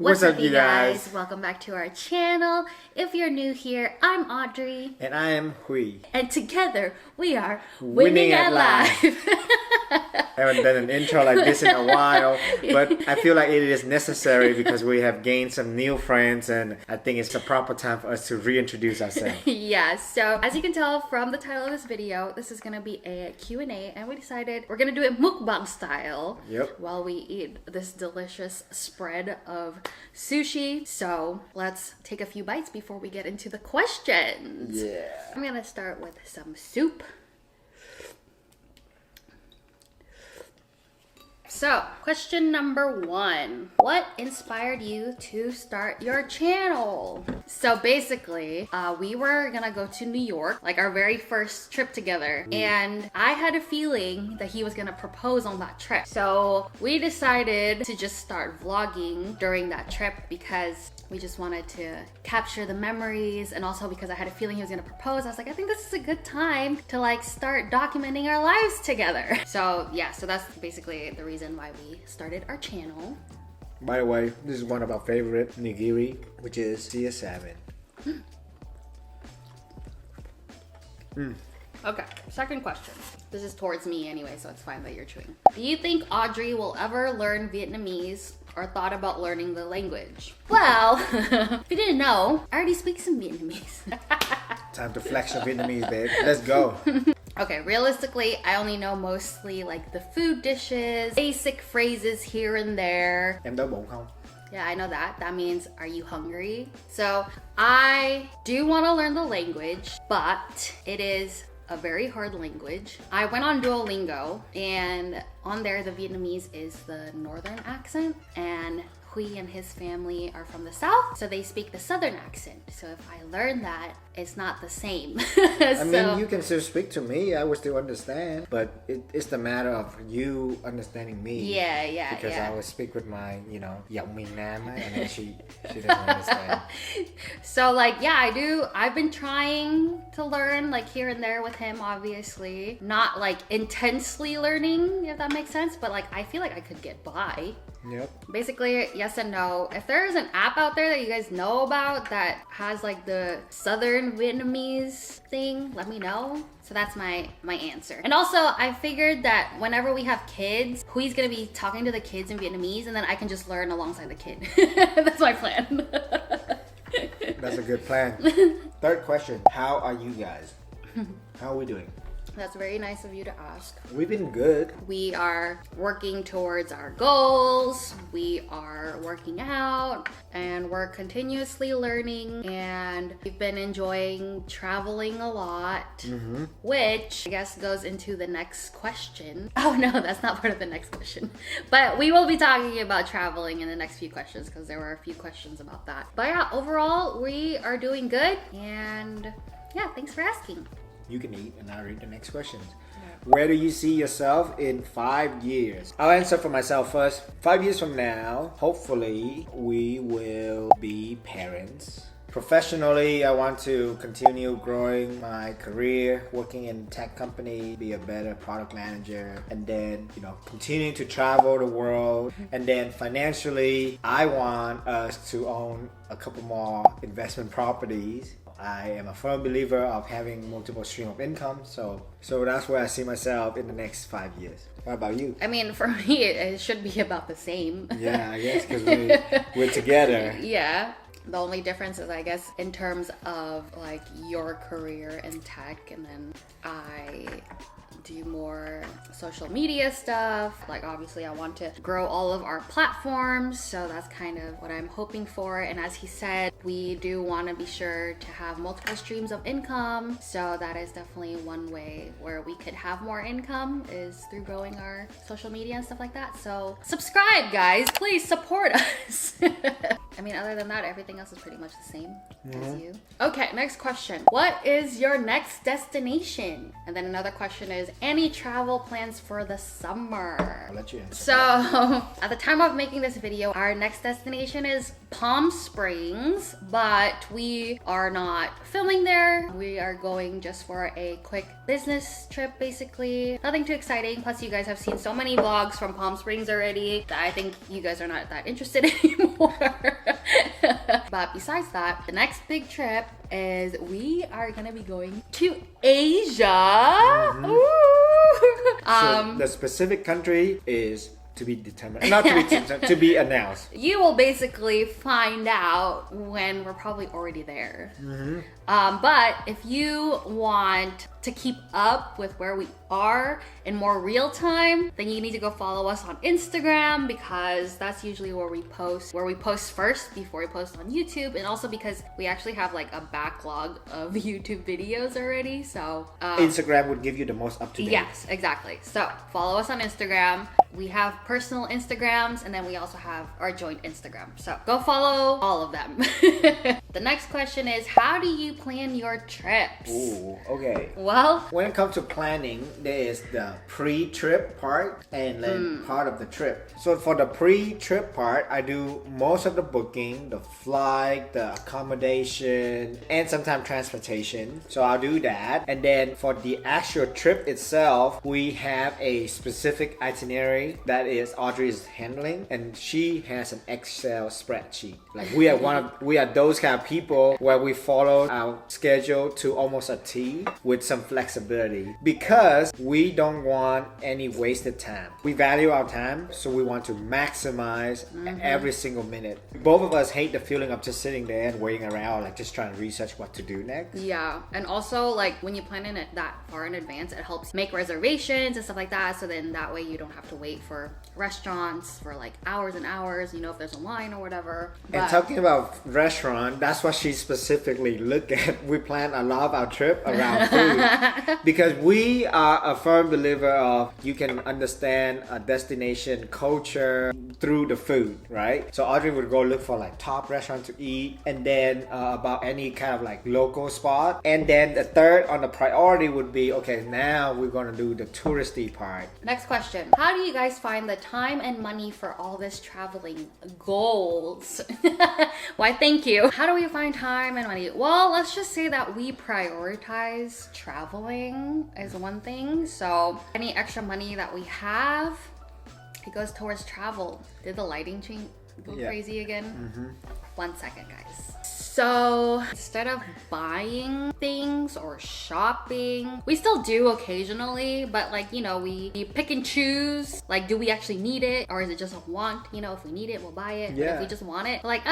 What's up, you guys? Welcome back to our channel. If you're new here, I'm Audrey. And I am Hui. And together, we are Winning at Life. Haven't done an intro like this in a while, but I feel like it is necessary because we have gained some new friends and I think it's the proper time for us to reintroduce ourselves. Yeah, so as you can tell from the title of this video, this is going to be a Q&A and we decided we're going to do it mukbang style while we eat this delicious spread of sushi. So let's take a few bites before we get into the questions. Yeah. I'm going to start with some soup. So, question number 1. What inspired you to start your channel? So basically, we were gonna go to New York, like our very first trip together. And I had a feeling that he was gonna propose on that trip. So we decided to just start vlogging during that trip because we just wanted to capture the memories, and also because I had a feeling he was gonna propose. I was like, I think this is a good time to like start documenting our lives together. So yeah, so that's basically the reason why we started our channel. By the way, this is one of our favorite nigiri, which is sea salmon. Okay, second question. This is towards me anyway, so it's fine that you're chewing. Do you think Audrey will ever learn Vietnamese or thought about learning the language? Well, if you didn't know, I already speak some Vietnamese. Time to flex your Vietnamese, babe. Let's go. Okay, realistically, I only know mostly like the food dishes, basic phrases here and there. Em đói bụng không? Yeah, I know that. That means, are you hungry? So I do want to learn the language, but it is a very hard language. I went on Duolingo, and on there the Vietnamese is the northern accent, and Hui and his family are from the south, so they speak the southern accent. So if I learn that, it's not the same. I mean, you can still speak to me. I would still understand, but it's the matter of you understanding me. Yeah. Because I would speak with my, giọng miền Nam, and then she doesn't understand. So like, yeah, I've been trying to learn like here and there with him, obviously. Not like intensely learning, if that makes sense, but like I feel like I could get by. Yep. Basically, yes and no. If there is an app out there that you guys know about that has like the Southern Vietnamese thing, let me know. So that's my answer. And also, I figured that whenever we have kids, Hui's gonna be talking to the kids in Vietnamese, and then I can just learn alongside the kid. That's my plan. That's a good plan. Third question. How are you guys? How are we doing? That's very nice of you to ask. We've been good. We are working towards our goals. We are working out and we're continuously learning, and we've been enjoying traveling a lot, which I guess goes into the next question. Oh no, that's not part of the next question. But we will be talking about traveling in the next few questions because there were a few questions about that. But yeah, overall, we are doing good, and yeah, thanks for asking. You can eat, and I'll read the next questions. Where do you see yourself in 5 years? I'll answer for myself first. 5 years from now, hopefully, we will be parents. Professionally, I want to continue growing my career, working in tech company, be a better product manager, and then, continue to travel the world. And then financially, I want us to own a couple more investment properties. I am a firm believer of having multiple stream of income, so that's where I see myself in the next 5 years. What about you? I mean, for me, it should be about the same. Yeah, I guess because we're together. Yeah. The only difference is, I guess, in terms of like your career in tech, and then I do more social media stuff. Like obviously I want to grow all of our platforms, so that's kind of what I'm hoping for. And as he said, we do want to be sure to have multiple streams of income, so that is definitely one way where we could have more income, is through growing our social media and stuff like that. So subscribe, guys, please support us. I mean, other other than that, everything else is pretty much the same as you. Okay, next question. What is your next destination? And then another question is, any travel plans for the summer? I'll let you answer. So, at the time of making this video, our next destination is Palm Springs, but we are not filming there. We are going just for a quick business trip, basically. Nothing too exciting. Plus, you guys have seen so many vlogs from Palm Springs already that I think you guys are not that interested anymore. But besides that, the next big trip is we are gonna be going to Asia. So the specific country is to be determined, not to be determined, to be announced. You will basically find out when we're probably already there. But if you want to keep up with where we are in more real time, then you need to go follow us on Instagram, because that's usually where we post first before we post on YouTube, and also because we actually have like a backlog of YouTube videos already. So Instagram would give you the most up to date. yes, exactly. So follow us on Instagram. We have personal Instagrams, and then we also have our joint Instagram. So go follow all of them. The next question is, how do you plan your trips? Ooh, okay. Well, When it comes to planning, there is the pre-trip part and then part of the trip. So for the pre-trip part, I do most of the booking, the flight, the accommodation, and sometimes transportation. So I'll do that. And then for the actual trip itself, we have a specific itinerary that is Audrey's handling, and she has an Excel spreadsheet. Like we are those kind of people where we follow our schedule to almost a T with some flexibility, because we don't want any wasted time. We value our time, so we want to maximize every single minute. Both of us hate the feeling of just sitting there and waiting around, like just trying to research what to do next. yeah. And also, like, when you plan it that far in advance, it helps make reservations and stuff like that. So then that way you don't have to wait for restaurants for like hours and hours, you know, if there's a line or whatever. And talking about restaurant, that's what she specifically looked at. We plan a lot of our trip around food because we are a firm believer of you can understand a destination culture through the food, right? So Audrey would go look for like top restaurant to eat, and then about any kind of like local spot. And then the third on the priority would be, okay, now we're gonna do the touristy part. Next question. How do you guys find the time and money for all this traveling? Goals. Why, thank you. How do we find time and money? Well, let's just say that we prioritize traveling as one thing. So any extra money that we have, it goes towards travel. Did the lighting change? Go crazy again? 1 second, guys. So instead of buying things or shopping, we still do occasionally, but like, you know, we pick and choose. Like, do we actually need it, or is it just a want? You know, if we need it, we'll buy it. But if we just want it, like,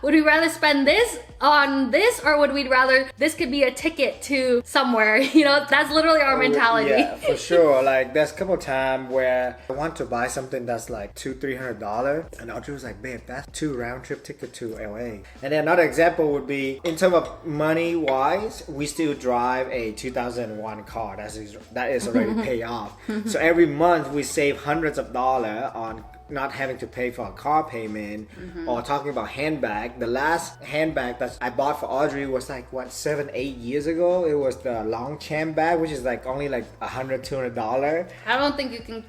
would we rather spend this on this, or would we rather this could be a ticket to somewhere? You know, that's literally our mentality. Yeah, for sure. Like, there's a couple times where I want to buy something that's like $200-300, and Audrey was like, babe, that's 2 round trip ticket to LA. And then another example would be, in terms of money wise, we still drive a 2001 car that is already paid off. So every month we save hundreds of dollars on not having to pay for a car payment. Or talking about handbag, the last handbag that I bought for Audrey was like what, 7-8 years ago. It was the Longchamp bag, which is like only like $100-200. I don't think you can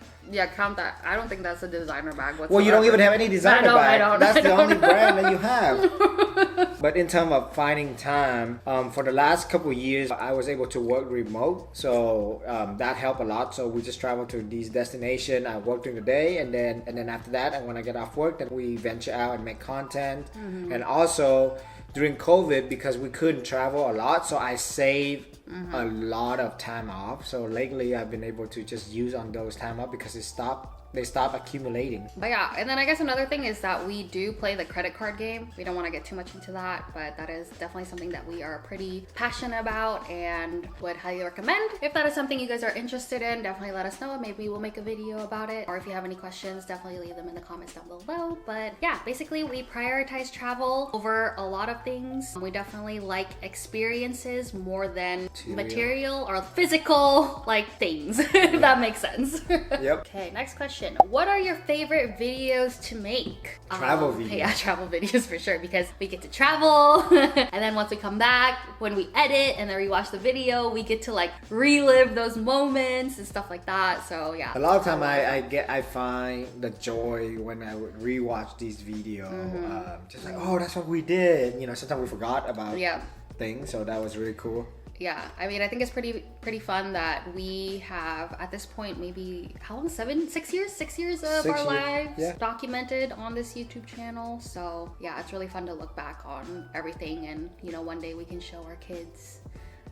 count that. I don't think that's a designer bag whatsoever. Well, you don't even have any designer bag. I don't. That's the only brand that you have. But in terms of finding time, for the last couple of years, I was able to work remote. So that helped a lot. So we just travel to these destinations. I work during the day, and then after that, and when I get off work, then we venture out and make content. And also during COVID, because we couldn't travel a lot, so I saved a lot of time off. So lately I've been able to just use on those time off because they stop accumulating. But yeah, and then I guess another thing is that we do play the credit card game. We don't want to get too much into that, but that is definitely something that we are pretty passionate about and would highly recommend. If that is something you guys are interested in, definitely let us know. Maybe we'll make a video about it. Or if you have any questions, definitely leave them in the comments down below. But yeah, basically we prioritize travel over a lot of things. We definitely like experiences more than material or physical like things, if that makes sense. Yep. Okay, next question question. What are your favorite videos to make? Travel videos. Yeah, travel videos for sure, because we get to travel and then once we come back, when we edit and then rewatch the video, we get to like relive those moments and stuff like that. So yeah. A lot of time I find the joy when I would rewatch these videos. Just like, oh, that's what we did. You know, sometimes we forgot about things, so that was really cool. Yeah, I mean, I think it's pretty fun that we have at this point maybe how long? 6 years of our lives documented on this YouTube channel. So yeah, it's really fun to look back on everything, and you know, one day we can show our kids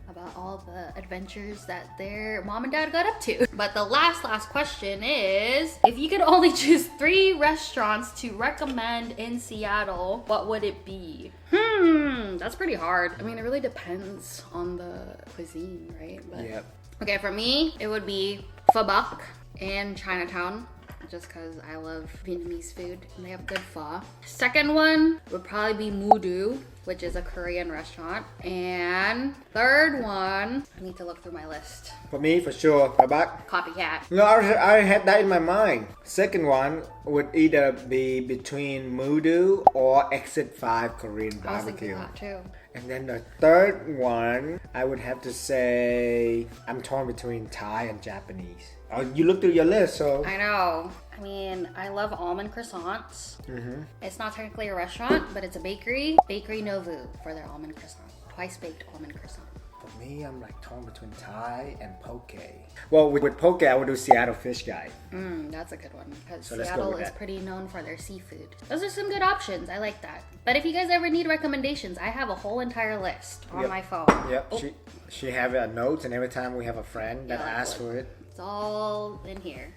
about all the adventures that their mom and dad got up to. But the last question is, if you could only choose 3 restaurants to recommend in Seattle, what would it be? That's pretty hard. I mean, it really depends on the cuisine, right? But, okay, for me, it would be Pho Buc in Chinatown, just because I love Vietnamese food and they have good pho. Second one would probably be Mudu, which is a Korean restaurant. And third one, I need to look through my list. For me, for sure, Pho Buc. Copycat. No, I had that in my mind. Second one would either be between Mudu or Exit 5 Korean I was thinking barbecue. that too. And then the third one, I would have to say, I'm torn between Thai and Japanese. Oh, you looked through your list, so. I know. I mean, I love almond croissants. It's not technically a restaurant, but it's a bakery. Bakery Novu for their almond croissant. Twice baked almond croissant. For me, I'm like torn between Thai and Poke. Well, with Poke, I would do Seattle Fish Guy. That's a good one, because So let's go Seattle with is that. pretty known for their seafood. Those are some good options. I like that. But if you guys ever need recommendations, I have a whole entire list on my phone. Yep, Oh, she have notes, and every time we have a friend that asks for it. it's all in here.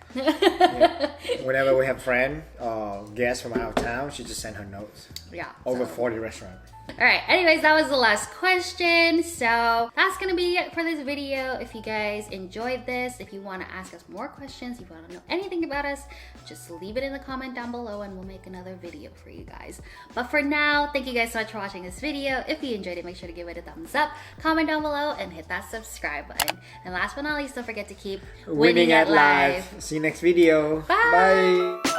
Whenever we have friend or guests from out of town, she just send her notes. Yeah. Over so- 40 restaurants. Alright, anyways, that was the last question. So that's gonna be it for this video. If you guys enjoyed this, if you want to ask us more questions, if you want to know anything about us, just leave it in the comment down below and we'll make another video for you guys. But for now, thank you guys so much for watching this video. If you enjoyed it, make sure to give it a thumbs up, comment down below, and hit that subscribe button. And last but not least, don't forget to keep Winning at life. See you next video. Bye. Bye.